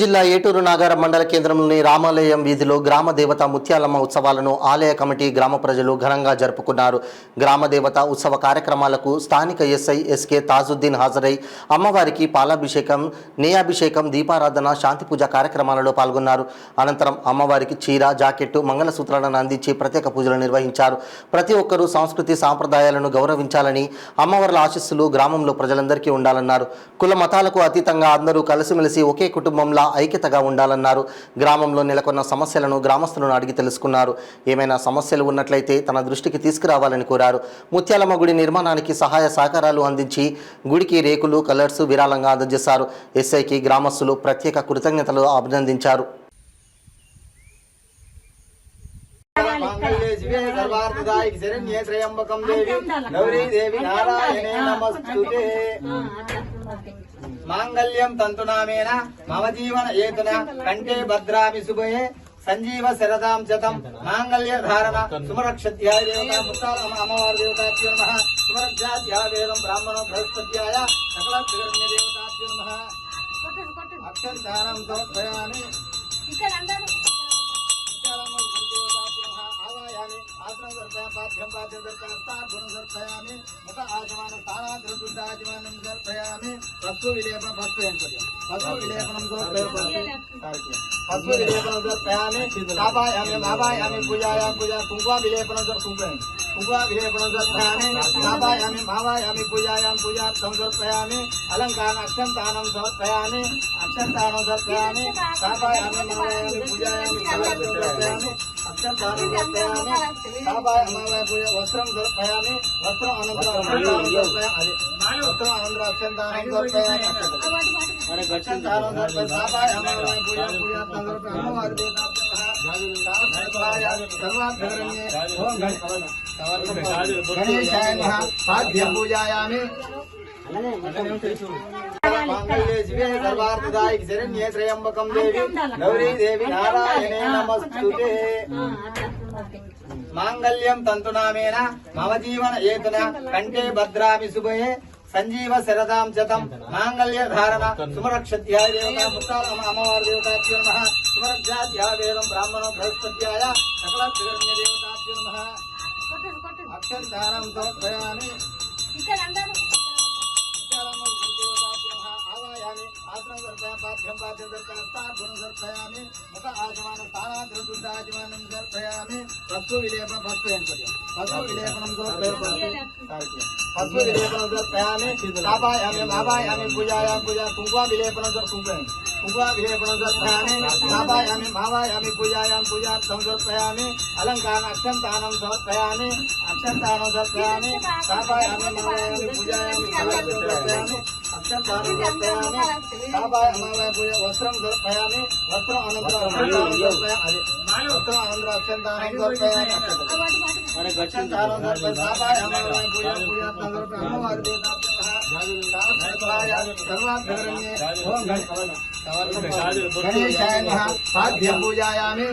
జిల్లా ఏటూరు నాగారం మండల కేంద్రంలోని రామాలయం వీధిలో గ్రామ దేవత ముత్యాలమ్మ ఉత్సవాలను ఆలయ కమిటీ గ్రామ ప్రజలు ఘనంగా జరుపుకున్నారు. గ్రామ దేవత ఉత్సవ కార్యక్రమాలకు స్థానిక ఎస్ఐ ఎస్కే తాజుద్దీన్ హాజరై అమ్మవారికి పాలాభిషేకం, నేయాభిషేకం, దీపారాధన, శాంతి పూజ కార్యక్రమాలలో పాల్గొన్నారు. అనంతరం అమ్మవారికి చీర, జాకెట్టు, మంగళసూత్రాలను అందించి ప్రత్యేక పూజలు నిర్వహించారు. ప్రతి ఒక్కరూ సంస్కృతి సాంప్రదాయాలను గౌరవించాలని, అమ్మవార్ల ఆశీస్సులు గ్రామంలో ప్రజలందరికీ ఉండాలన్నారు. కుల మతాలకు అతీతంగా అందరూ కలిసిమెలిసి ఒకే కుటుంబంలా ఐక్యతగా ఉండాలన్నారు. గ్రామంలో నెలకొన్న సమస్యలను గ్రామస్తులను అడిగి తెలుసుకున్నారు. ఏమైనా సమస్యలు ఉన్నట్లయితే తన దృష్టికి తీసుకురావాలని కోరారు. ముత్యాలమ్మ గుడి నిర్మాణానికి సహాయ సహకారాలు అందించి గుడికి రేకులు, కలర్స్ విరాళంగా అందజేశారు. ఎస్ఐకి గ్రామస్తులు ప్రత్యేక కృతజ్ఞతలు అభినందించారు. मांगल्यम तंतुनामेन मम जीवन हेतुना कंठे भद्रामि शुभे संजीव शरदां शतं मांगल्य धारण सुमरक्षत्याय देवता मुत्तालम अमवार देवताभ्यो नमः सुमरक्षात्याय वेदं ब्राह्मणो बृहस्पत्याय सकल त्रिगण्य देवताभ्यो नमः अक्षरधारं समर्पयामि आश्रम सर्पयामि पाठ्यं पाठ्यं सर्पयामि मुख आचमन स्थानांतर दुर्दाचमनं सर्पयामि पशु विलेपन पशु विलेपनं सर्पयामि स्थापयामि भावयामि पूजायां पूजा कुंकुम विलेपनं कुंकुम विलेपनं सर्पयामि स्थापयामि भावयामि पूजायां पूजा समर्पयामि अलंकार अक्षंतानं समर्पयामि स्थापयामि भावयामि पूजायां समर्पयामि अक्षंतानं समर्पयामि वस्त्रं समर्पयामि वस्त्रं अनन्तरं अक्षंतानं समर्पयामि गणेशाय नमः पाद्यं पूजयामि मांगल्ये शिवे सर्वार्थदायिके शरण्ये त्र्यंबकं देवी गौरी देवी नारायणे नमस्तुते मांगल्यम तंतुनामेन मम जीवन हेतुना कंठे भद्रामि शुभे संजीव शरदां शतं मांगल्य धारण सुमरक्षत्याय देवता मुत्तालम अमवार देवताभ्यो नमः सुमरक्षात्याय वेदं ब्राह्मणो बृहस्पत्याय सकल त्रिगण्य देवताभ्यो नमः अक्षरधारं समर्पयामि आश्रम सर्पयामि पाठ्यं पाठ्यं सर्पयामि मुख आचमन स्थानांतर दुर्दाचमनं सर्पयामि पशु विलेपनं सर्पयामि स्थापयामि भावयामि पूजायां पूजा कुंकुम विलेपनं सर्पयामि स्थापयामि भावयामि पूजायां पूजा समर्पयामि अलंकार अक्षंतानं समर्पयामि स्थापयामि भावयामि पूजायां समर्पयामि अक्षंतानं समर्पयामि वस्त्रं समर्पयामि वस्त्रं अनन्तरं अक्षंतानं समर्पयामि अक्षंतानं गणेशाय नमः पाद्यं पूजयामि